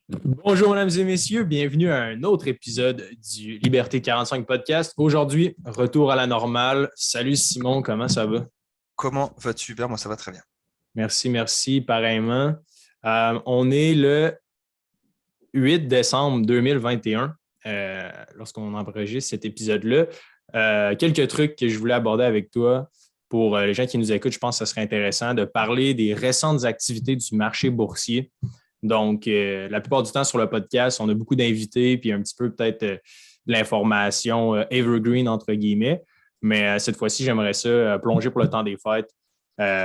Bonjour, mesdames et messieurs. Bienvenue à un autre épisode du Liberté 45 podcast. Aujourd'hui, retour à la normale. Salut Simon, comment ça va? Comment vas-tu, Hubert? Moi, ça va très bien. Merci, merci, pareillement. On est le 8 décembre 2021 lorsqu'on enregistre cet épisode-là. Quelques trucs que je voulais aborder avec toi pour les gens qui nous écoutent. Je pense que ce serait intéressant de parler des récentes activités du marché boursier. Donc, la plupart du temps sur le podcast, on a beaucoup d'invités, puis un petit peu peut-être de l'information evergreen, entre guillemets. Mais cette fois-ci, j'aimerais ça plonger pour le temps des fêtes,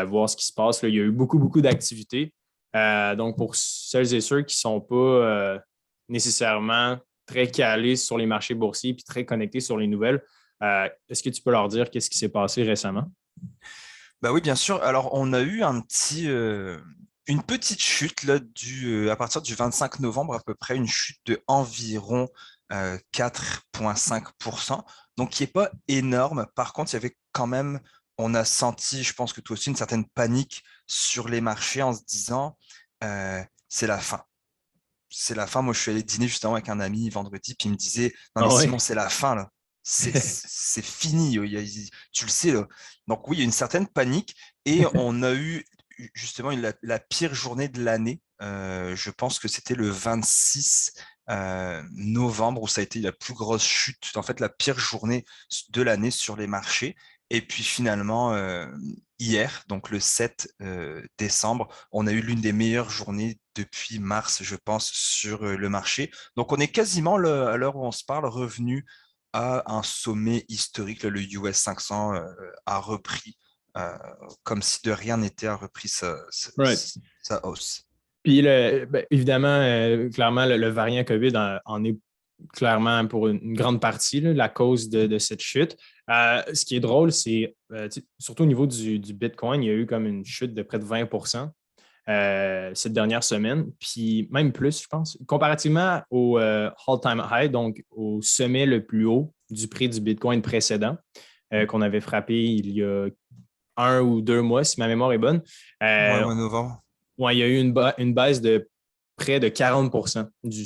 voir ce qui se passe. Là, il y a eu beaucoup, beaucoup d'activités. Donc, pour celles et ceux qui ne sont pas nécessairement très calés sur les marchés boursiers puis très connectés sur les nouvelles, est-ce que tu peux leur dire qu'est-ce qui s'est passé récemment? Bah oui, bien sûr. Alors, on a eu une petite chute là, à partir du 25 novembre, à peu près, une chute de environ 4,5%. Donc, qui n'est pas énorme. Par contre, il y avait quand même, on a senti, je pense que toi aussi, une certaine panique sur les marchés en se disant, c'est la fin. C'est la fin. Moi, je suis allé dîner justement avec un ami vendredi, puis il me disait, non mais Ah Simon, ouais? c'est la fin là. C'est fini. Tu le sais là. Donc oui, il y a une certaine panique et on a eu justement la pire journée de l'année. Je pense que c'était le 26 novembre où ça a été la plus grosse chute, en fait la pire journée de l'année sur les marchés. Et puis finalement, hier, donc le 7 décembre, on a eu l'une des meilleures journées depuis mars, je pense, sur le marché. Donc on est quasiment, à l'heure où on se parle, revenu à un sommet historique. Le US 500 a repris, euh, comme si de rien n'était, a repris Right. sa hausse. Puis, évidemment, clairement, le variant COVID en est clairement pour une grande partie là, la cause de cette chute. Ce qui est drôle, c'est surtout au niveau du Bitcoin, il y a eu comme une chute de près de 20 cette dernière semaine, puis même plus, je pense, comparativement au all-time high, donc au sommet le plus haut du prix du Bitcoin précédent, qu'on avait frappé il y a 1 ou 2 mois, si ma mémoire est bonne. Ouais, Euh, mois de novembre. ouais, il y a eu une baisse de près de 40 Là, du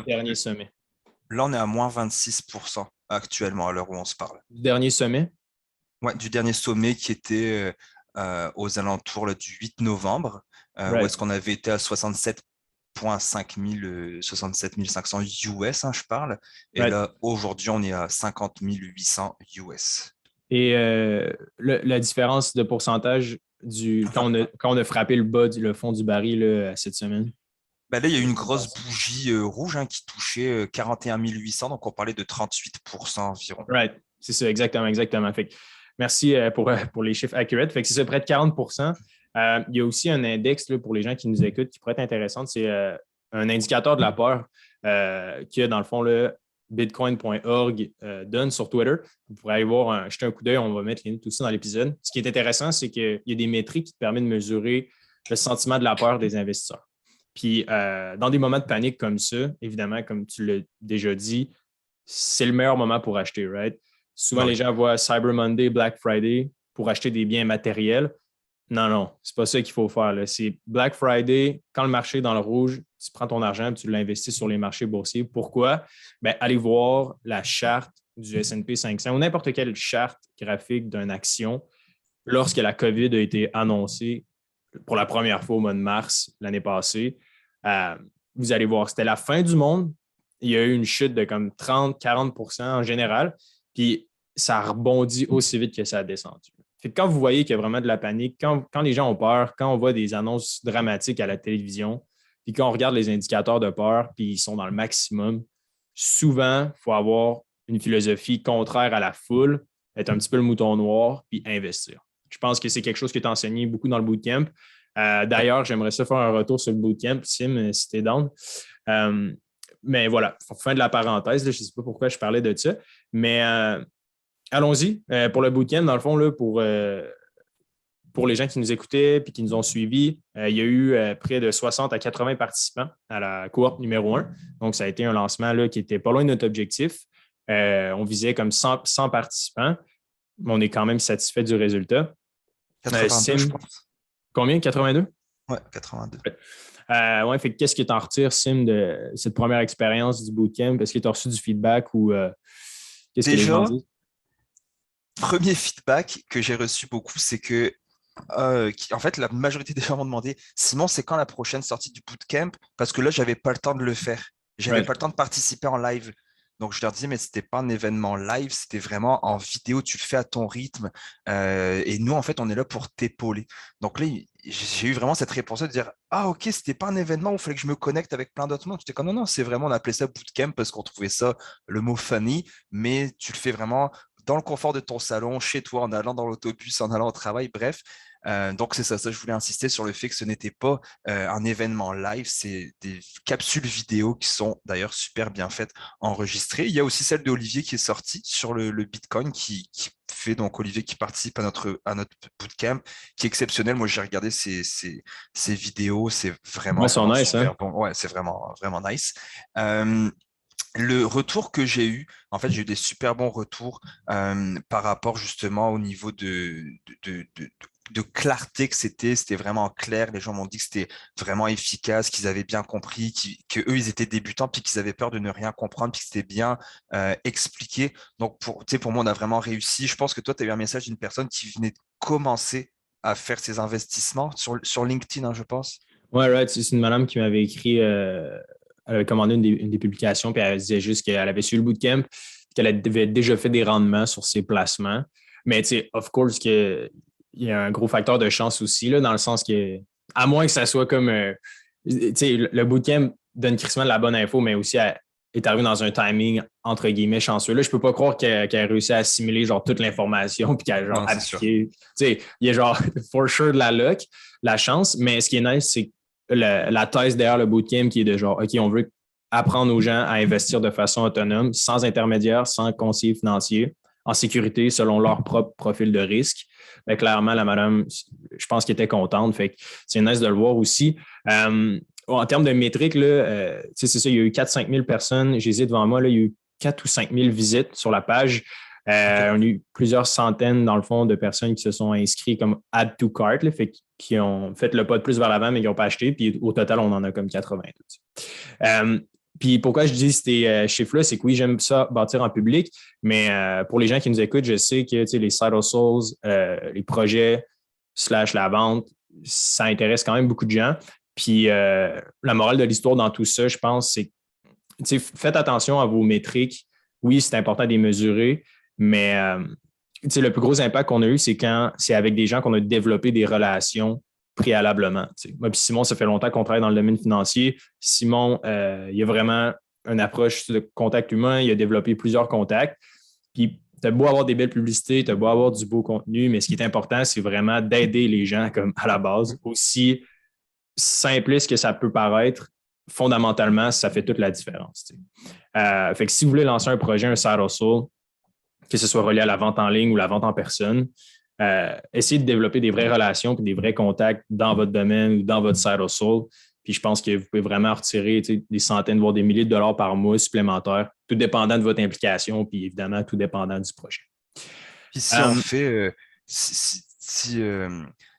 dernier sommet. là, on est à moins 26% actuellement, à l'heure où on se parle. Du dernier sommet? Ouais, du dernier sommet qui était aux alentours là, du 8 novembre, où Right. est-ce qu'on avait été à 67,5 000, 67 500 US, hein, je parle. Et Right. là, aujourd'hui, on est à 50 800 US. Et la différence de pourcentage Enfin, quand on a frappé le bas, le fond du baril là, cette semaine. bah là, il y a eu une Qu'est-ce qui s'est grosse passé? bougie rouge hein, qui touchait 41 800, donc on parlait de 38% environ. Right. C'est ça, exactement, exactement. Fait que, merci pour les chiffres accurate. Fait que c'est ça, près de 40. Il y a aussi un index là, pour les gens qui nous écoutent qui pourrait être intéressant. C'est un indicateur de la peur que, dans le fond, le bitcoin.org donne sur Twitter. Vous pourrez aller voir, jeter un coup d'œil. On va mettre les notes aussi dans l'épisode. Ce qui est intéressant, c'est qu'il y a des métriques qui te permettent de mesurer le sentiment de la peur des investisseurs. Puis, dans des moments de panique comme ça, évidemment, comme tu l'as déjà dit, c'est le meilleur moment pour acheter, right? Souvent, Bah les oui. gens voient Cyber Monday, Black Friday pour acheter des biens matériels. Non, non, c'est pas ça qu'il faut faire. Là. C'est Black Friday, quand le marché est dans le rouge, tu prends ton argent et tu l'investis sur les marchés boursiers. Pourquoi? Ben, allez voir la charte du S&P 500 ou n'importe quelle charte graphique d'une action lorsque la COVID a été annoncée pour la première fois au mois de mars l'année passée. Euh, vous allez voir, c'était la fin du monde. Il y a eu une chute de comme 30-40 en général. Puis ça a rebondi aussi vite que ça a descendu. Fait que quand vous voyez qu'il y a vraiment de la panique, quand les gens ont peur, quand on voit des annonces dramatiques à la télévision, puis quand on regarde les indicateurs de peur, puis ils sont dans le maximum, souvent, il faut avoir une philosophie contraire à la foule, être un petit peu le mouton noir, puis investir. Je pense que c'est quelque chose qui est enseigné beaucoup dans le bootcamp. D'ailleurs, j'aimerais ça faire un retour sur le bootcamp, Sim, si tu es down. Euh, mais voilà, fin de la parenthèse, là, je ne sais pas pourquoi je parlais de ça. Mais allons-y. Pour le bootcamp, dans le fond, là, pour les gens qui nous écoutaient et qui nous ont suivis, il y a eu près de 60 à 80 participants à la cohorte numéro 1. Donc, ça a été un lancement là, qui était pas loin de notre objectif. On visait comme 100 participants. Mais on est quand même satisfait du résultat. 82, je Sim, pense. combien? 82? Ouais, 82. Ouais, fait que qu'est-ce que tu en retires, Sim, de cette première expérience du bootcamp? Est-ce que tu as reçu du feedback ou qu'est-ce que les gens Déjà, disent? premier feedback que j'ai reçu beaucoup, c'est que en fait, la majorité des gens m'ont demandé, Simon, c'est quand la prochaine sortie du bootcamp? Parce que là, j'avais pas le temps de le faire. J'avais Right. pas le temps de participer en live. Donc, je leur disais, mais c'était pas un événement live, c'était vraiment en vidéo, tu le fais à ton rythme. Et nous, en fait, on est là pour t'épauler. Donc là, j'ai eu vraiment cette réponse de dire, ah, ok, c'était pas un événement où il fallait que je me connecte avec plein d'autres mondes. J'étais comme, non, non, c'est vraiment, on appelait ça bootcamp parce qu'on trouvait ça le mot funny, mais tu le fais vraiment dans le confort de ton salon, chez toi, en allant dans l'autobus, en allant au travail, bref. Donc c'est ça, je voulais insister sur le fait que ce n'était pas un événement live, c'est des capsules vidéo qui sont d'ailleurs super bien faites, enregistrées. Il y a aussi celle d'Olivier qui est sortie sur le Bitcoin, qui fait donc Olivier qui participe à notre bootcamp, qui est exceptionnel. Moi j'ai regardé ces vidéos, c'est Ouais, vraiment, ils sont vraiment nice, hein? super bon. Ouais, c'est vraiment, vraiment nice. Euh, le retour que j'ai eu, en fait, j'ai eu des super bons retours par rapport justement au niveau de clarté que c'était vraiment clair. Les gens m'ont dit que c'était vraiment efficace, qu'ils avaient bien compris, que eux, ils étaient débutants, puis qu'ils avaient peur de ne rien comprendre, puis que c'était bien expliqué. Donc, tu sais, pour moi, on a vraiment réussi. Je pense que toi, tu as eu un message d'une personne qui venait de commencer à faire ses investissements sur LinkedIn, hein, je pense. Ouais, right. C'est une madame qui m'avait écrit, elle avait commandé une des publications, puis elle disait juste qu'elle avait suivi le bootcamp, puis qu'elle avait déjà fait des rendements sur ses placements. Mais tu sais, of course, il y a un gros facteur de chance aussi, là, dans le sens que, à moins que ça soit comme, tu sais, le bootcamp donne crissement de la bonne info, mais aussi elle est arrivée dans un timing, entre guillemets, chanceux. Là, je peux pas croire qu'elle a réussi à assimiler genre toute l'information, puis qu'elle a genre Non, c'est sûr. appliqué. Tu sais, il y a genre, for sure, de la luck, la chance, mais ce qui est nice, c'est la thèse derrière le bootcamp qui est de genre, OK, on veut apprendre aux gens à investir de façon autonome, sans intermédiaire, sans conseiller financier, en sécurité, selon leur propre profil de risque. Fait, clairement, la madame, je pense qu'elle était contente. Fait que c'est nice de le voir aussi. En termes de métriques, là, c'est ça, il y a eu 4-5 000 personnes. J'ai devant moi, là, il y a eu 4 ou 5 000 visites sur la page. OK. On a eu plusieurs centaines, dans le fond, de personnes qui se sont inscrites comme add to cart, là, fait qui ont fait le pas de plus vers l'avant, mais qui n'ont pas acheté. Puis au total, on en a comme 80. Euh, puis pourquoi je dis ces chiffres-là, c'est que oui, j'aime ça bâtir en public, mais pour les gens qui nous écoutent, je sais que les side hustles, les projets slash la vente, ça intéresse quand même beaucoup de gens. Puis la morale de l'histoire dans tout ça, je pense, c'est faites attention à vos métriques. Oui, c'est important de les mesurer, mais le plus gros impact qu'on a eu, c'est quand c'est avec des gens qu'on a développé des relations préalablement. Moi puis Simon, ça fait longtemps qu'on travaille dans le domaine financier. Simon, il a vraiment une approche de contact humain, il a développé plusieurs contacts. Puis, tu as beau avoir des belles publicités, tu as beau avoir du beau contenu, mais ce qui est important, c'est vraiment d'aider les gens comme à la base. Aussi simpliste que ça peut paraître, fondamentalement, ça fait toute la différence. Fait que si vous voulez lancer un projet, un side hustle, que ce soit relié à la vente en ligne ou la vente en personne, essayez de développer des vraies relations et des vrais contacts dans votre domaine ou dans votre side hustle. Puis je pense que vous pouvez vraiment retirer des centaines, voire des milliers de dollars par mois supplémentaires, tout dépendant de votre implication, puis évidemment, tout dépendant du projet. Puis si on Euh,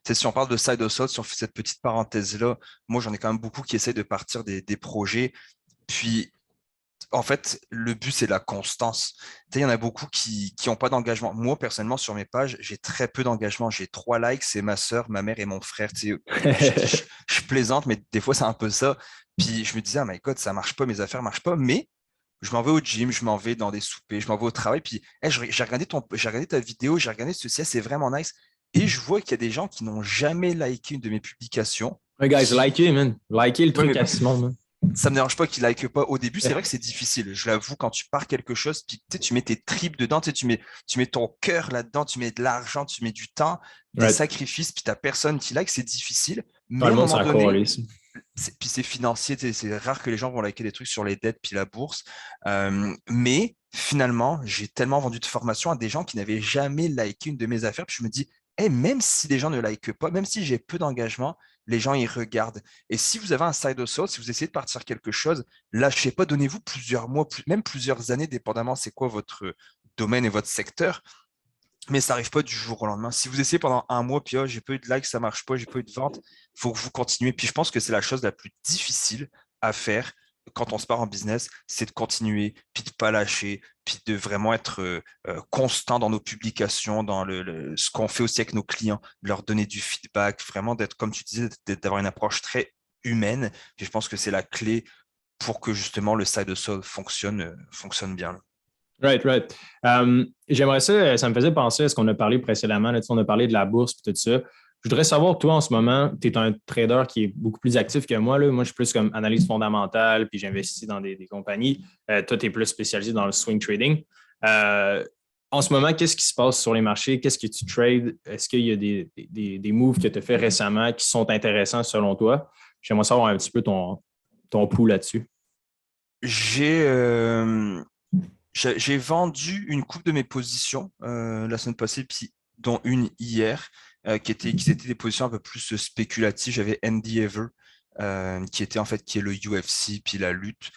fait, si on parle de side hustle, si on fait cette petite parenthèse-là, moi j'en ai quand même beaucoup qui essayent de partir des projets. Puis en fait, le but c'est la constance. Tu sais, il y en a beaucoup qui n'ont pas d'engagement. Moi personnellement sur mes pages, j'ai très peu d'engagement. J'ai 3 likes, c'est ma soeur, ma mère et mon frère. Tu sais, je plaisante, mais des fois c'est un peu ça. Puis je me disais, ah my God, ça marche pas, mes affaires marchent pas, mais je m'en vais au gym, je m'en vais dans des soupers, je m'en vais au travail. Puis hey, j'ai regardé ta vidéo, j'ai regardé ceci, c'est vraiment nice. Et je vois qu'il y a des gens qui n'ont jamais liké une de mes publications. hey guys, Qui, likez, man. Likez le ouais, truc mais à Simon, man. ça me dérange pas qu'ils likent pas. Au début, c'est vrai que c'est difficile. Je l'avoue, quand tu pars quelque chose, puis tu sais, tu mets tes tripes dedans, tu sais, tu mets ton cœur là-dedans, tu mets de l'argent, tu mets du temps, des Right. sacrifices, puis t'as personne qui like, c'est difficile. Tout Mais le à un monde moment s'en donné, calisse. puis c'est financier, tu sais, c'est rare que les gens vont liker des trucs sur les dettes puis la bourse. Mais finalement, j'ai tellement vendu de formations à des gens qui n'avaient jamais liké une de mes affaires. Puis je me dis, hey, même si les gens ne likent pas, même si j'ai peu d'engagement, les gens ils regardent. Et si vous avez un side hustle, si vous essayez de partir quelque chose, lâchez pas, donnez-vous plusieurs mois, même plusieurs années, dépendamment c'est quoi votre domaine et votre secteur. mais ça n'arrive pas du jour au lendemain. Si vous essayez pendant un mois, puis j'ai pas eu de likes, ça marche pas, j'ai pas eu de vente, il faut que vous continuez. Puis je pense que c'est la chose la plus difficile à faire quand on se part en business, c'est de continuer, puis de pas lâcher, puis de vraiment être constant dans nos publications, dans ce qu'on fait aussi avec nos clients, de leur donner du feedback, vraiment d'être, comme tu disais, d'avoir une approche très humaine. Puis je pense que c'est la clé pour que justement le side hustle fonctionne bien. Là. Right, right. J'aimerais ça me faisait penser à ce qu'on a parlé précédemment. Là, on a parlé de la bourse et tout ça. Je voudrais savoir, toi, en ce moment, tu es un trader qui est beaucoup plus actif que moi. Là. Moi, je suis plus comme analyse fondamentale, puis j'investis dans des compagnies. Toi, tu es plus spécialisé dans le swing trading. En ce moment, qu'est-ce qui se passe sur les marchés? Qu'est-ce que tu trades? Est-ce qu'il y a des moves que tu as fait récemment qui sont intéressants selon toi? J'aimerais savoir un petit peu ton pouls là-dessus. J'ai J'ai vendu une coupe de mes positions la semaine passée, puis dont une hier, qui étaient des positions un peu plus spéculatives. J'avais Andy Ever, qui était en fait qui est le UFC, puis la lutte,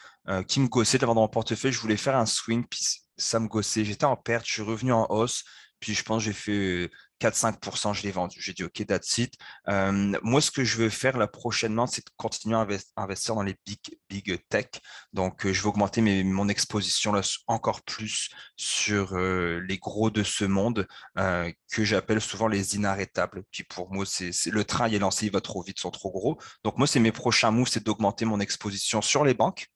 qui me gossait de l'avoir dans mon portefeuille. Je voulais faire un swing, puis ça me gossait. J'étais en perte, je suis revenu en hausse, puis je pense que j'ai fait 4-5%, je l'ai vendu. J'ai dit OK, that's it. Moi, ce que je veux faire là prochainement, c'est de continuer à investir dans les big tech. Donc, je vais augmenter mon exposition là, encore plus sur les gros de ce monde que j'appelle souvent les inarrêtables. Puis pour moi, le train il est lancé, il va trop vite, ils sont trop gros. Donc, moi, c'est mes prochains moves, c'est d'augmenter mon exposition sur les banques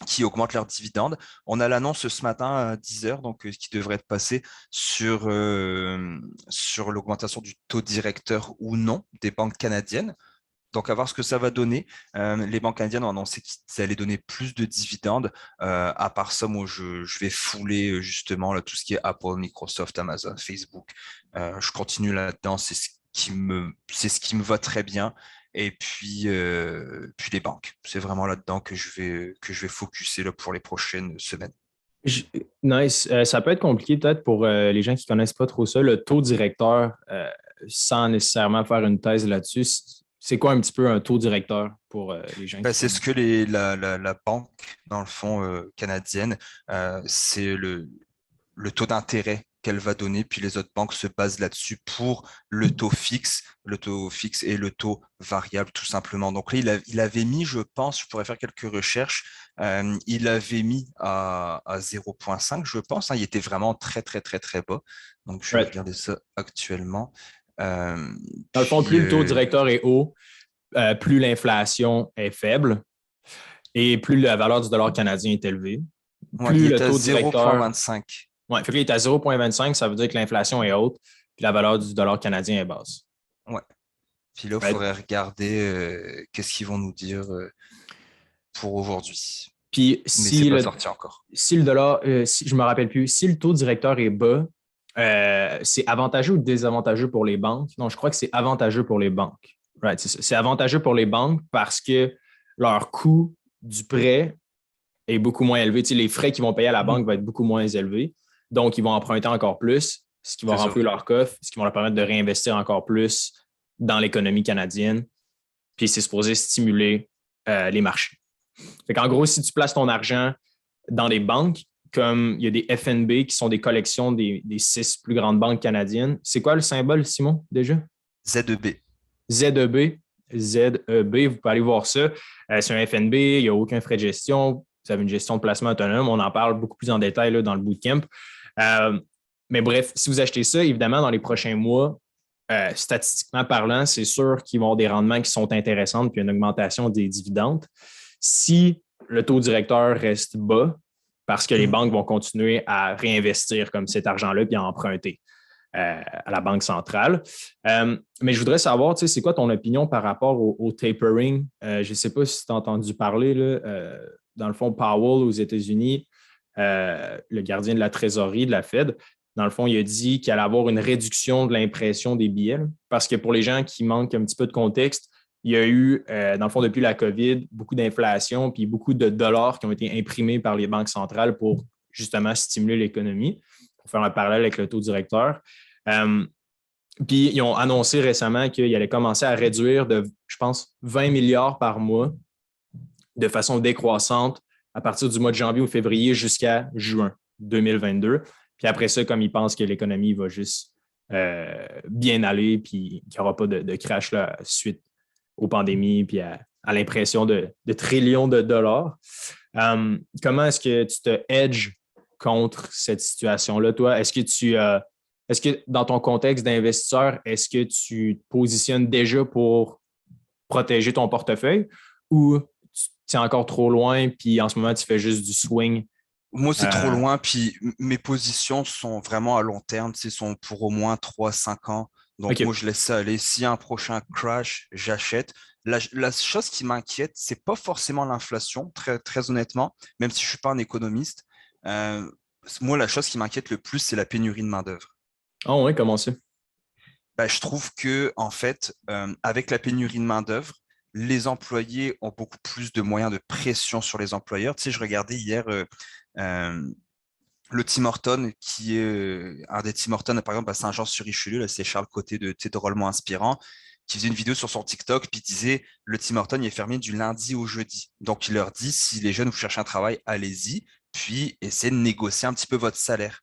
qui augmentent leurs dividendes. On a l'annonce ce matin à 10 heures, donc qui devrait être passée sur l'augmentation du taux directeur ou non des banques canadiennes. Donc, à voir ce que ça va donner. Les banques indiennes ont annoncé qu'ils allaient donner plus de dividendes. À part ça, moi, je vais fouler justement là, tout ce qui est Apple, Microsoft, Amazon, Facebook. Je continue là-dedans. C'est ce qui me va très bien. Et puis les banques. C'est vraiment là-dedans que je vais focuser là, pour les prochaines semaines. Je- Nice. Ça peut être compliqué peut-être pour les gens qui ne connaissent pas trop ça, le taux directeur, sans nécessairement faire une thèse là-dessus. C'est quoi un petit peu un taux directeur pour les gens Ben, qui c'est connaissent? ce que la banque, dans le fond, canadienne, c'est le taux d'intérêt qu'elle va donner, puis les autres banques se basent là-dessus pour le taux fixe et le taux variable, tout simplement. Donc là, il avait mis, je pense, je pourrais faire quelques recherches, il avait mis à 0,5, je pense, hein. Il était vraiment très, très, très, très bas. Donc, je vais Right. regarder ça actuellement. Euh, Dans le fond, puis, plus le taux directeur est haut, plus l'inflation est faible et plus la valeur du dollar canadien est élevée. ouais, il Plus le était à taux directeur, 0,25. ouais, fait qu'il est à 0,25, ça veut dire que l'inflation est haute, puis la valeur du dollar canadien est basse. Ouais. Puis là, il Right? faudrait regarder qu'est-ce qu'ils vont nous dire pour aujourd'hui. Puis Mais c'est pas sorti encore. si le dollar, si, je me rappelle plus, si le taux directeur est bas, c'est avantageux ou désavantageux pour les banques? Non, je crois que c'est avantageux pour les banques. Right, c'est avantageux pour les banques parce que leur coût du prêt est beaucoup moins élevé. Tu sais, les frais qu'ils vont payer à la banque vont être beaucoup moins élevés. Donc, ils vont emprunter encore plus, ce qui va C'est ça. remplir leur coffre, ce qui va leur permettre de réinvestir encore plus dans l'économie canadienne. Puis, c'est supposé stimuler les marchés. Fait qu'en gros, si tu places ton argent dans des banques, comme il y a des FNB qui sont des collections des 6 plus grandes banques canadiennes, c'est quoi le symbole, Simon, déjà? ZEB. ZEB. ZEB, vous pouvez aller voir ça. C'est un FNB, il n'y a aucun frais de gestion. Vous avez une gestion de placement autonome. On en parle beaucoup plus en détail là, dans le bootcamp. Mais bref, si vous achetez ça, évidemment, dans les prochains mois, statistiquement parlant, c'est sûr qu'ils vont avoir des rendements qui sont intéressants puis une augmentation des dividendes. Si le taux directeur reste bas, parce que les banques vont continuer à réinvestir comme cet argent-là puis à emprunter à la Banque centrale. Mais je voudrais savoir, tu sais, c'est quoi ton opinion par rapport au tapering? Je ne sais pas si tu as entendu parler, là, dans le fond, Powell aux États-Unis, le gardien de la trésorerie de la Fed, dans le fond, il a dit qu'il allait avoir une réduction de l'impression des billets. Là, parce que pour les gens qui manquent un petit peu de contexte, il y a eu, dans le fond, depuis la COVID, beaucoup d'inflation puis beaucoup de dollars qui ont été imprimés par les banques centrales pour justement stimuler l'économie, pour faire un parallèle avec le taux directeur. Puis ils ont annoncé récemment qu'ils allaient commencer à réduire de, je pense, 20 milliards par mois de façon décroissante à partir du mois de janvier ou février jusqu'à juin 2022. Puis après ça, comme ils pensent que l'économie va juste bien aller, puis qu'il n'y aura pas de crash là, suite aux pandémies, puis à l'impression de trillions de dollars. Comment est-ce que tu te hedges contre cette situation-là, toi? Est-ce que dans ton contexte d'investisseur, est-ce que tu te positionnes déjà pour protéger ton portefeuille ou tu es encore trop loin, puis en ce moment, tu fais juste du swing? Moi, c'est trop Euh, loin, puis mes positions sont vraiment à long terme, sont pour au moins 3 à 5 ans. Donc, moi, OK. je laisse ça aller. S'il y a un prochain crash, j'achète. La chose qui m'inquiète, c'est pas forcément l'inflation, très, très honnêtement, même si je suis pas un économiste. Euh, Moi, la chose qui m'inquiète le plus, c'est la pénurie de main-d'œuvre. Ah ouais, comment ça? Bah, je trouve que, en fait, avec la pénurie de main-d'œuvre, les employés ont beaucoup plus de moyens de pression sur les employeurs. Tu sais, je regardais hier euh, le Tim Horton, qui est un des Tim Horton, par exemple, à Saint-Jean-sur-Richelieu, là, c'est Charles Côté de tu sais, Drôlement Inspirant, qui faisait une vidéo sur son TikTok, puis il disait le Tim Horton il est fermé du lundi au jeudi. Donc, il leur dit si les jeunes vous cherchez un travail, allez-y, puis essayez de négocier un petit peu votre salaire.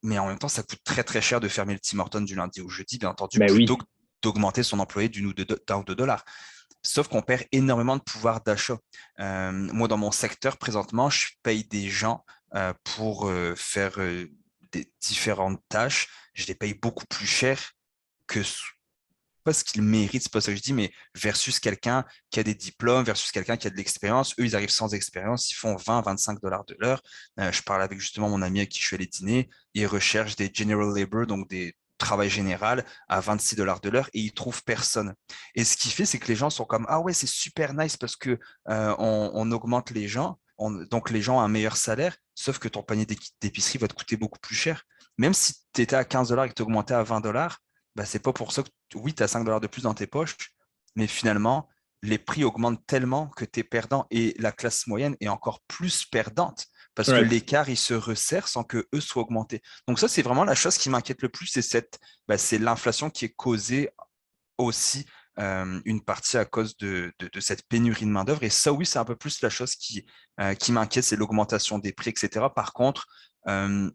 Mais en même temps, ça coûte très très cher de fermer le Tim Horton du lundi au jeudi, bien entendu, Ben plutôt oui. que d'augmenter son employé d'un ou deux dollars. Sauf qu'on perd énormément de pouvoir d'achat. Moi, dans mon secteur, présentement, je paye des gens pour faire des différentes tâches. Je les paye beaucoup plus cher que pas ce qu'ils méritent, c'est pas ça que je dis, mais versus quelqu'un qui a des diplômes, versus quelqu'un qui a de l'expérience. Eux, ils arrivent sans expérience, ils font 20 à 25 $ de l'heure. Je parle avec justement mon ami avec qui je suis allé dîner. Ils recherchent des general labor, donc des travail général à 26 $ de l'heure et ils trouvent personne. Et ce qui fait, c'est que les gens sont comme ah ouais, c'est super nice parce que on augmente les gens, donc les gens ont un meilleur salaire, sauf que ton panier d'épicerie va te coûter beaucoup plus cher. Même si tu étais à 15 $ et que tu augmentais à 20 $, bah, c'est pas pour ça que oui, tu as 5 $ de plus dans tes poches, mais finalement, les prix augmentent tellement que tu es perdant et la classe moyenne est encore plus perdante parce que Right. l'écart, il se resserre sans que eux soient augmentés. Donc ça, c'est vraiment la chose qui m'inquiète le plus, c'est l'inflation qui est causée aussi une partie à cause de cette pénurie de main-d'œuvre. Et ça, oui, c'est un peu plus la chose qui m'inquiète, c'est l'augmentation des prix, etc. Par contre, euh,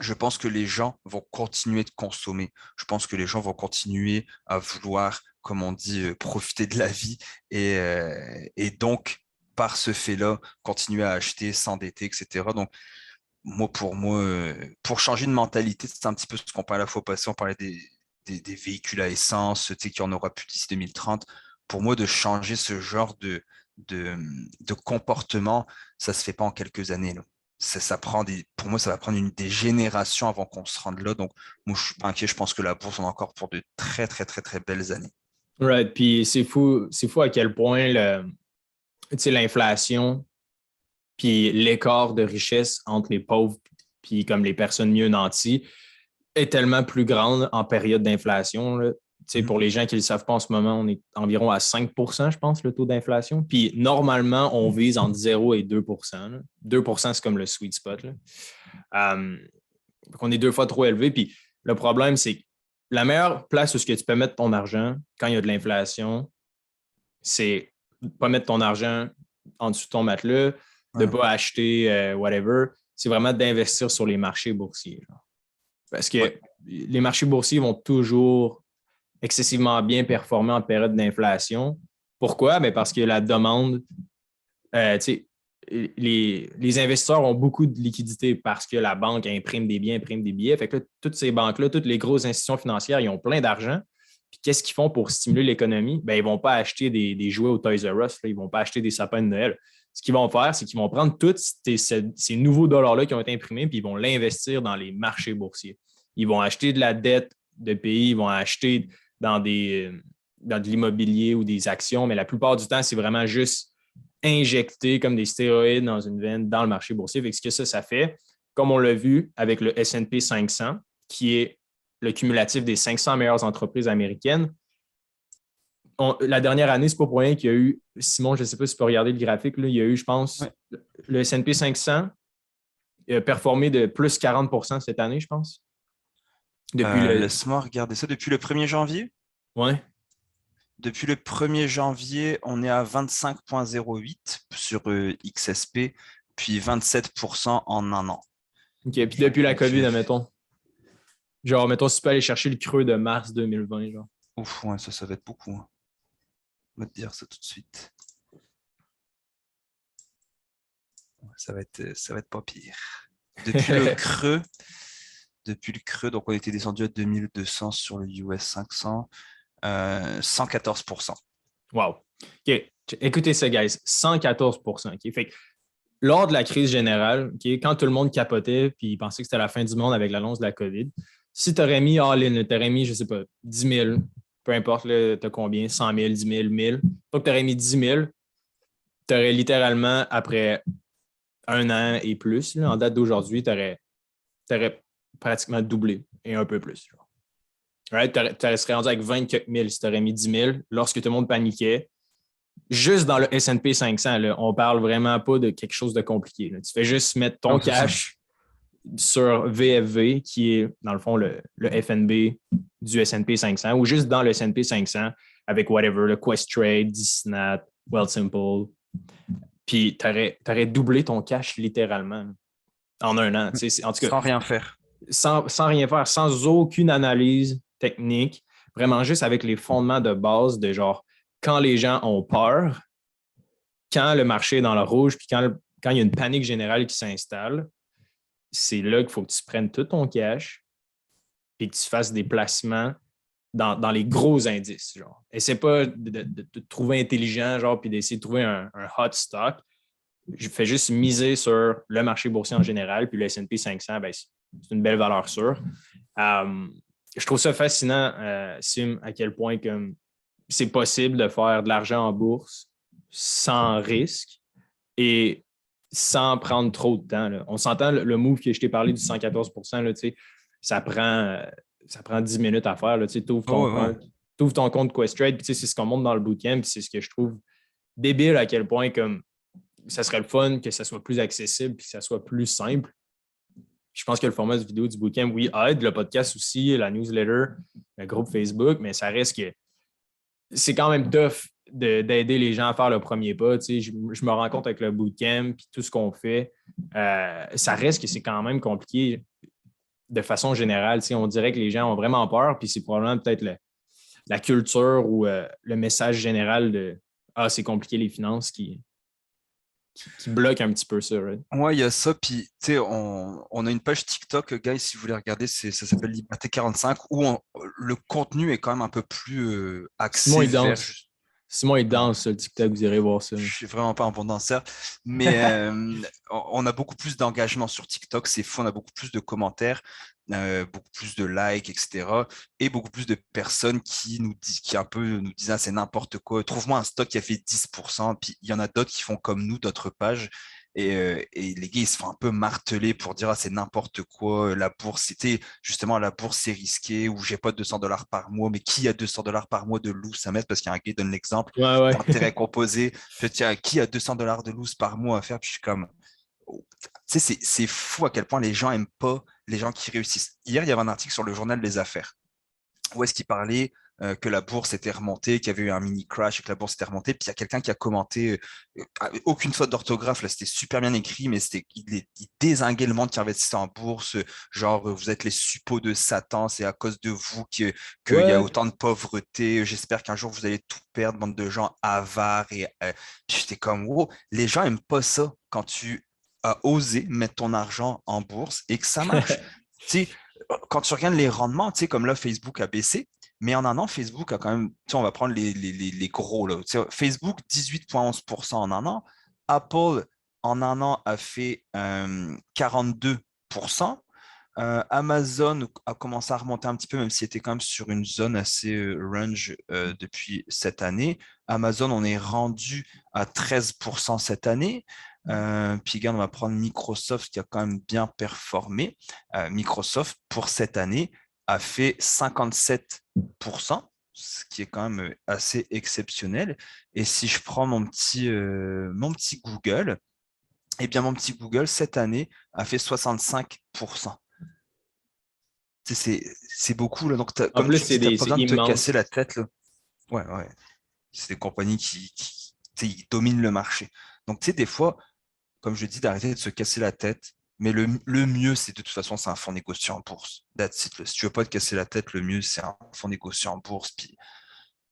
je pense que les gens vont continuer de consommer. Je pense que les gens vont continuer à vouloir, comme on dit, profiter de la vie et donc, par ce fait-là, continuer à acheter, s'endetter, etc. Donc, pour moi, pour changer de mentalité, c'est un petit peu ce qu'on parlait la fois passée. On parlait des véhicules à essence, tu sais, qu'il n'y en aura plus d'ici 2030. Pour moi, de changer ce genre de, de comportement, ça ne se fait pas en quelques années, là. Pour moi, ça va prendre des générations avant qu'on se rende là. Donc, moi, je suis pas inquiet. Je pense que la bourse en a encore pour de très, très, très, très belles années. Right. Puis c'est fou à quel point tu sais, l'inflation puis l'écart de richesse entre les pauvres puis comme les personnes mieux nanties est tellement plus grande en période d'inflation. Là. Tu sais, Mhm. pour les gens qui ne le savent pas en ce moment, on est environ à 5 je pense, le taux d'inflation. Puis normalement, on vise entre 0 et 2 là. 2 c'est comme le sweet spot. Là. Donc on est 2 fois trop élevé. Puis le problème, c'est que la meilleure place où ce que tu peux mettre ton argent quand il y a de l'inflation, c'est de ne pas mettre ton argent en dessous de ton matelas, de ne Ouais. pas acheter whatever. C'est vraiment d'investir sur les marchés boursiers. Genre. Parce Ouais. que les marchés boursiers vont toujours excessivement bien performer en période d'inflation. Pourquoi? Bien parce que la demande, les investisseurs ont beaucoup de liquidités parce que la banque imprime des biens, imprime des billets. Fait que là, toutes ces banques-là, toutes les grosses institutions financières, ils ont plein d'argent. Puis qu'est-ce qu'ils font pour stimuler l'économie? Ben, ils ne vont pas acheter des jouets au Toys R Us, là. Ils ne vont pas acheter des sapins de Noël. Ce qu'ils vont faire, c'est qu'ils vont prendre tous ces nouveaux dollars-là qui ont été imprimés, puis ils vont l'investir dans les marchés boursiers. Ils vont acheter de la dette de pays, ils vont acheter dans, dans de l'immobilier ou des actions, mais la plupart du temps, c'est vraiment juste injecter comme des stéroïdes dans une veine dans le marché boursier. Avec ce que ça fait, comme on l'a vu avec le S&P 500, qui est le cumulatif des 500 meilleures entreprises américaines. La dernière année, c'est pas pour rien qu'il y a eu, Simon, je ne sais pas si tu peux regarder le graphique, là, il y a eu, je pense, Ouais. le S&P 500 a performé de plus 40 cette année, je pense. Depuis le. Laisse-moi regarder ça depuis le 1er janvier. Ouais. Depuis le 1er janvier, on est à 25,08 sur XSP, puis 27% en un an. OK. Puis depuis la COVID, admettons. Genre, mettons, si tu peux aller chercher le creux de mars 2020, genre. Ouf, ouais, ça va être beaucoup, hein. On va te dire ça tout de suite. Ça va être pas pire. Depuis le creux, donc on était descendu à 2200 sur le US 500, 114%. Wow. OK. Écoutez ça, guys. 114%. OK. Fait que lors de la crise générale, OK, quand tout le monde capotait puis pensait que c'était la fin du monde avec l'annonce de la COVID, si tu aurais mis all-in, tu aurais mis, je ne sais pas, 10 000, peu importe, tu as combien, 100 000, 10 000, 1000. Donc, tu aurais mis 10 000, tu aurais littéralement, après un an et plus, là, en date d'aujourd'hui, tu aurais pratiquement doublé et un peu plus. Right? Tu serais rendu avec 20 000 si tu aurais mis 10 000 lorsque tout le monde paniquait. Juste dans le S&P 500, là, on parle vraiment pas de quelque chose de compliqué. Là. Tu fais juste mettre ton cash sur VFV, qui est, dans le fond, le FNB du S&P 500, ou juste dans le S&P 500 avec whatever, le Questrade, Disnat, Wealthsimple. Puis, tu aurais doublé ton cash littéralement en un an. En tout cas, sans rien faire. Sans rien faire, sans aucune analyse technique, vraiment juste avec les fondements de base de genre quand les gens ont peur, quand le marché est dans le rouge, puis quand il y a une panique générale qui s'installe, c'est là qu'il faut que tu prennes tout ton cash et que tu fasses des placements dans les gros indices. Genre. Essaie pas de te trouver intelligent, genre, puis d'essayer de trouver un hot stock. Je fais juste miser sur le marché boursier en général, puis le S&P 500, ben, c'est une belle valeur sûre. Je trouve ça fascinant, Sim, à quel point comme, c'est possible de faire de l'argent en bourse sans risque et sans prendre trop de temps. Là. On s'entend, le move que je t'ai parlé du 114%, là, ça prend 10 minutes à faire. Tu ouvres ton compte Questrade, puis c'est ce qu'on montre dans le bootcamp, puis c'est ce que je trouve débile à quel point comme, ça serait le fun que ça soit plus accessible et que ça soit plus simple. Je pense que le format de vidéo du bootcamp, oui, aide, le podcast aussi, la newsletter, le groupe Facebook, mais ça reste que c'est quand même tough d'aider les gens à faire le premier pas. Je me rends compte avec le bootcamp et tout ce qu'on fait, ça reste que c'est quand même compliqué de façon générale. On dirait que les gens ont vraiment peur, puis c'est probablement peut-être la culture ou le message général de « Ah, c'est compliqué les finances » qui bloque un petit peu ça. Right? Ouais, il y a ça. Puis, tu sais, on a une page TikTok, guys, si vous voulez regarder, ça s'appelle Liberté 45, où le contenu est quand même un peu plus Simon, axé il vers. danse. Simon, il danse sur le TikTok, vous irez voir ça. Je suis vraiment pas un bon danseur, mais on a beaucoup plus d'engagement sur TikTok, c'est fou, on a beaucoup plus de commentaires, beaucoup plus de likes, etc. Et beaucoup plus de personnes qui un peu nous disent ah, c'est n'importe quoi, trouve-moi un stock qui a fait 10%, puis il y en a d'autres qui font comme nous, d'autres pages. Et les gars, ils se font un peu marteler pour dire ah, c'est n'importe quoi, la bourse, c'était justement la bourse, c'est risqué, ou j'ai pas 200 $ par mois, mais qui a 200 $ par mois de loose à mettre? Parce qu'il y a un gars qui donne l'exemple Ouais. d'intérêt composé. Je tiens, qui a 200 $ de loose par mois à faire? Puis je suis comme, oh. Tu sais, c'est fou à quel point les gens n'aiment pas les gens qui réussissent. Hier, il y avait un article sur le journal des affaires où est-ce qu'il parlait que la bourse était remontée, qu'il y avait eu un mini crash et que la bourse était remontée. Puis il y a quelqu'un qui a commenté, aucune faute d'orthographe, là, c'était super bien écrit, mais il dézinguait le monde qui investissait en bourse, genre vous êtes les suppôts de Satan, c'est à cause de vous qu'il y a autant de pauvreté, j'espère qu'un jour vous allez tout perdre, bande de gens avares. Puis j'étais comme, wow, les gens n'aiment pas ça quand tu as osé mettre ton argent en bourse et que ça marche. Tu sais, quand tu regardes les rendements, tu sais, comme là, Facebook a baissé, mais en un an, Facebook a quand même, tu sais, on va prendre les gros, là. Tu sais, Facebook, 18,11% en un an. Apple, en un an, a fait 42%. Amazon a commencé à remonter un petit peu, même s'il était quand même sur une zone assez range depuis cette année. Amazon, on est rendu à 13% cette année. Puis, regarde, on va prendre Microsoft qui a quand même bien performé. Microsoft, pour cette année, a fait 57%, ce qui est quand même assez exceptionnel. Et si je prends mon petit Google, eh bien, mon petit Google, cette année, a fait 65%. C'est beaucoup, là. Donc, En comme plus, tu dis, tu n'as pas c'est besoin de te casser immense. la tête, là. Ouais. C'est des compagnies qui, tu sais, ils dominent le marché. Donc, tu sais, des fois, comme je dis, d'arrêter de se casser la tête, Mais le mieux, c'est de toute façon, c'est un fonds négocié en bourse. That's it. Si tu veux pas te casser la tête, le mieux, c'est un fonds négocié en bourse. Puis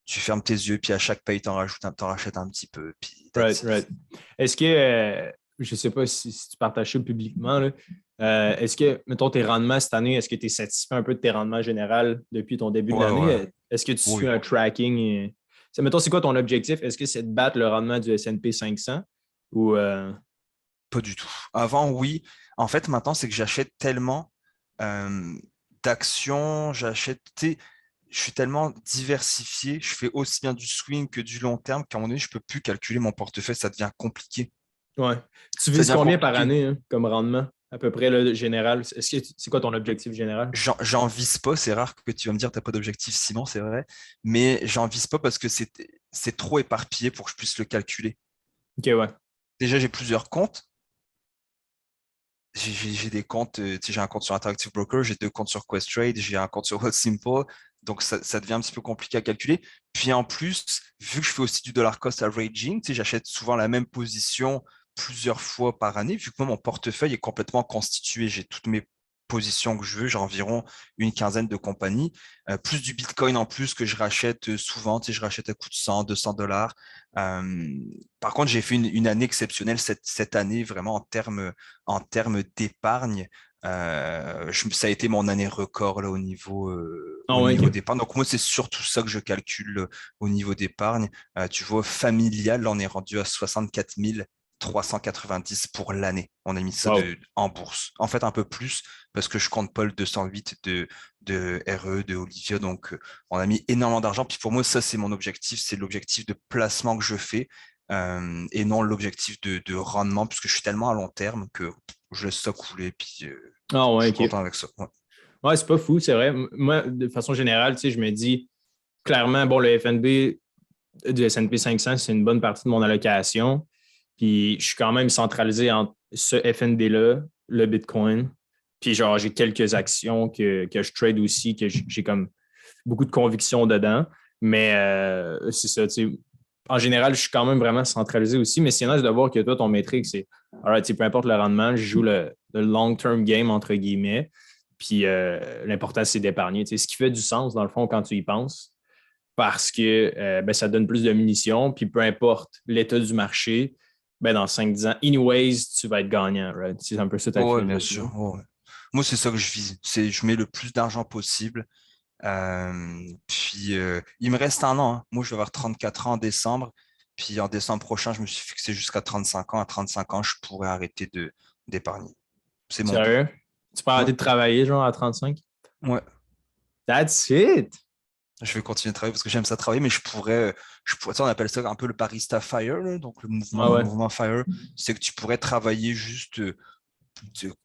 tu fermes tes yeux, puis à chaque paye, t'en rachètes un petit peu. Puis Right, that's right. it. Est-ce que, je ne sais pas si tu partages ça publiquement, là, est-ce que, mettons, tes rendements cette année, est-ce que tu es satisfait un peu de tes rendements généraux depuis ton début de Ouais, l'année? ouais. Est-ce que tu suis Oui. un tracking? Mettons, c'est quoi ton objectif? Est-ce que c'est de battre le rendement du S&P 500 ou Pas du tout. Avant, oui. En fait, maintenant, c'est que j'achète tellement euh, d'actions, je suis tellement diversifié, je fais aussi bien du swing que du long terme qu'à un moment donné, je peux plus calculer mon portefeuille, ça devient compliqué. ouais. Tu Ça vises devient combien par compliqué. année hein, comme rendement? À peu près le général. Est-ce que c'est quoi ton objectif général? J'en vise pas, c'est rare que tu vas me dire tu n'as pas d'objectif, Simon, c'est vrai, mais j'en vise pas parce que c'est trop éparpillé pour que je puisse le calculer. OK, ouais. Déjà, j'ai plusieurs comptes. J'ai des comptes, tu sais, j'ai un compte sur Interactive Broker, j'ai deux comptes sur Questrade, j'ai un compte sur Wealthsimple, donc ça devient un petit peu compliqué à calculer. Puis en plus, vu que je fais aussi du dollar cost averaging, tu sais, j'achète souvent la même position plusieurs fois par année, vu que moi, mon portefeuille est complètement constitué, j'ai toutes mes positions que je veux, j'ai environ une quinzaine de compagnies, plus du Bitcoin en plus que je rachète souvent, tu sais, je rachète à coût de 100, $200. Euh, Par contre, j'ai fait une année exceptionnelle cette année, vraiment en termes d'épargne. Ça a été mon année record là, Ah au ouais, niveau OK. d'épargne. Donc moi, c'est surtout ça que je calcule au niveau d'épargne. Tu vois, familial, là, on est rendu à 64 390 pour l'année. On a mis ça Wow. en bourse. En fait, un peu plus parce que je compte pas le 208 de RE, de Olivia. Donc, on a mis énormément d'argent. Puis pour moi, ça, c'est mon objectif. C'est l'objectif de placement que je fais et non l'objectif de rendement, puisque je suis tellement à long terme que je laisse ça couler, puis Ah je ouais, suis OK. content avec ça. Ouais. Ouais, c'est pas fou, c'est vrai. Moi, de façon générale, tu sais, je me dis clairement, bon, le FNB du S&P 500, c'est une bonne partie de mon allocation. Puis je suis quand même centralisé entre ce FNB-là, le Bitcoin. Puis genre, j'ai quelques actions que je trade aussi, que j'ai comme beaucoup de conviction dedans. Mais c'est ça, tu sais. En général, je suis quand même vraiment centralisé aussi, mais c'est nice de voir que toi, ton métrique, c'est alright, peu importe le rendement, je joue le long-term game, entre guillemets. Puis l'important, c'est d'épargner. Tu sais, ce qui fait du sens, dans le fond, quand tu y penses, parce que ben, ça donne plus de munitions. Puis peu importe l'état du marché, ben, dans 5-10 ans, anyways, tu vas être gagnant. Right? C'est un peu ça ta Oh, ouais, bien philosophie. sûr. Oh, ouais. Moi, c'est ça que je vise. Je mets le plus d'argent possible. Il me reste un an, hein. Moi, je vais avoir 34 ans en décembre. Puis en décembre prochain, je me suis fixé jusqu'à 35 ans. À 35 ans, je pourrais arrêter d'épargner. C'est mon but. Sérieux? Tu peux Ouais, arrêter de travailler, genre, à 35? ouais. That's it! Je vais continuer de travailler parce que j'aime ça travailler, mais tu sais, on appelle ça un peu le barista fire, là, donc Ah le ouais. mouvement fire, c'est que tu pourrais travailler juste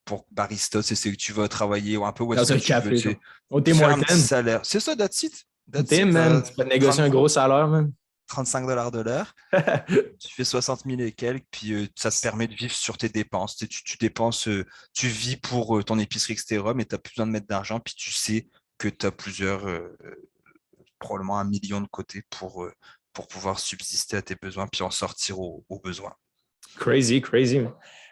pour barista, c'est que tu vas travailler ou un peu où est-ce Dans que un tu veux, café, tu genre. sais, Au te Tim faire un petit Hortons. salaire. C'est ça, that's it. That's Tim, it. man, tu peux te négocier 30 un gros salaire, man. $35 de l'heure. Tu fais 60 000 et quelques, puis ça te permet de vivre sur tes dépenses. Tu sais, tu dépenses, tu vis pour ton épicerie, etc., mais tu n'as plus besoin de mettre d'argent, puis tu sais que tu as probablement 1 million de côté pour pouvoir subsister à tes besoins, puis en sortir aux besoins. Crazy, crazy.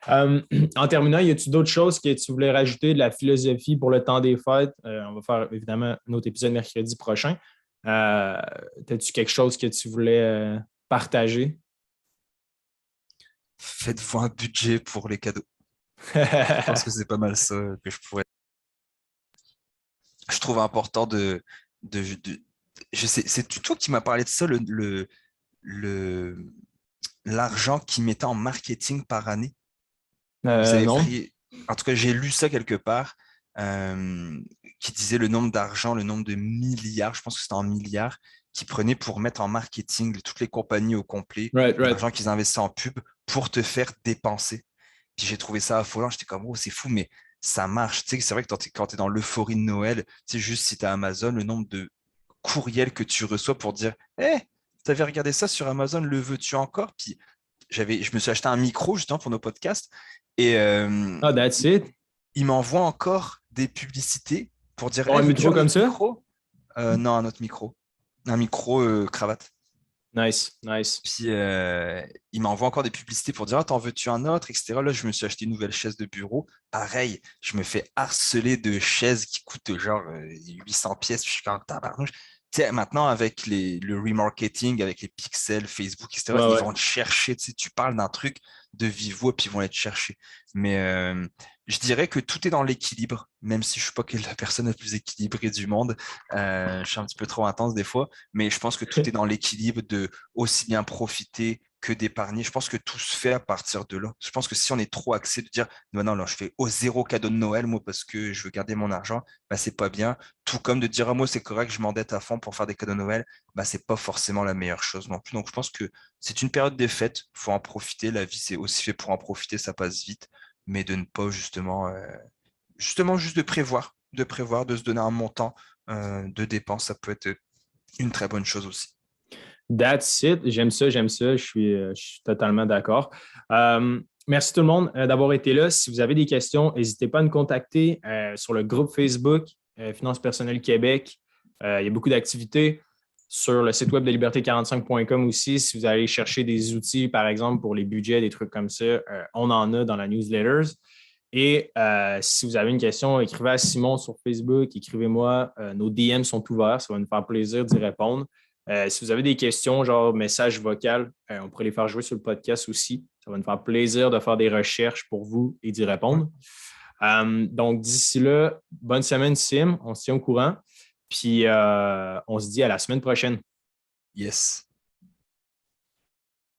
Euh, En terminant, y a-tu d'autres choses que tu voulais rajouter de la philosophie pour le temps des fêtes? On va faire évidemment un autre épisode mercredi prochain. As-tu quelque chose que tu voulais partager? Faites-vous un budget pour les cadeaux. Je pense que c'est pas mal ça que je pourrais. Je trouve important de je sais, c'est toi qui m'as parlé de ça, le, l'argent qu'ils mettaient en marketing par année. Ils avaient Non? pris, en tout cas, j'ai lu ça quelque part, euh, qui disait le nombre d'argent, le nombre de milliards, je pense que c'était en milliards, qu'ils prenaient pour mettre en marketing toutes les compagnies au complet, Right, right. l'argent qu'ils investissaient en pub pour te faire dépenser. Puis j'ai trouvé ça affolant, j'étais comme, oh, c'est fou, mais ça marche. Tu sais, c'est vrai que quand tu es dans l'euphorie de Noël, tu sais, juste si tu as Amazon, le nombre de courriels que tu reçois pour dire, hé, tu avais regardé ça sur Amazon, le veux-tu encore? Puis je me suis acheté un micro justement pour nos podcasts et Ah, that's it. il m'envoie encore des publicités pour dire Pour hey, un veux-tu micro un comme autre ça? micro? Non, un autre micro. Un micro cravate. Nice, nice. Puis il m'envoie encore des publicités pour dire: ah, t'en veux-tu un autre, etc. Là, je me suis acheté une nouvelle chaise de bureau. Pareil, je me fais harceler de chaises qui coûtent genre 800 pièces. Puis je suis comme tabarnouche. Tu sais, maintenant, avec le remarketing, avec les pixels, Facebook, etc., Ouais, ils ouais. vont te chercher. Tu sais, tu parles d'un truc de vive voix, puis ils vont aller te chercher. Mais je dirais que tout est dans l'équilibre, même si je ne suis pas la personne la plus équilibrée du monde. Je suis un petit peu trop intense des fois, mais je pense que tout est dans l'équilibre de aussi bien profiter que d'épargner. Je pense que tout se fait à partir de là. Je pense que si on est trop axé de dire non, non, là, je fais au zéro cadeau de Noël, moi, parce que je veux garder mon argent, bah, c'est pas bien. Tout comme de dire, ah, moi, c'est correct, je m'endette à fond pour faire des cadeaux de Noël, bah, c'est pas forcément la meilleure chose non plus. Donc, je pense que c'est une période des fêtes, il faut en profiter. La vie, c'est aussi fait pour en profiter, ça passe vite, mais de ne pas justement juste de prévoir, de se donner un montant de dépenses, ça peut être une très bonne chose aussi. That's it. J'aime ça, j'aime ça. Je suis totalement d'accord. Merci tout le monde d'avoir été là. Si vous avez des questions, n'hésitez pas à nous contacter sur le groupe Facebook Finances personnelles Québec. Il y a beaucoup d'activités sur le site web de liberté45.com aussi. Si vous allez chercher des outils, par exemple, pour les budgets, des trucs comme ça, on en a dans la newsletters. Et si vous avez une question, écrivez à Simon sur Facebook, écrivez-moi. Nos DM sont ouverts. Ça va nous faire plaisir d'y répondre. Si vous avez des questions, genre message vocal, on pourrait les faire jouer sur le podcast aussi. Ça va nous faire plaisir de faire des recherches pour vous et d'y Ouais. répondre. Donc, d'ici là, bonne semaine, Sim. On se tient au courant. Puis, on se dit à la semaine prochaine. Yes.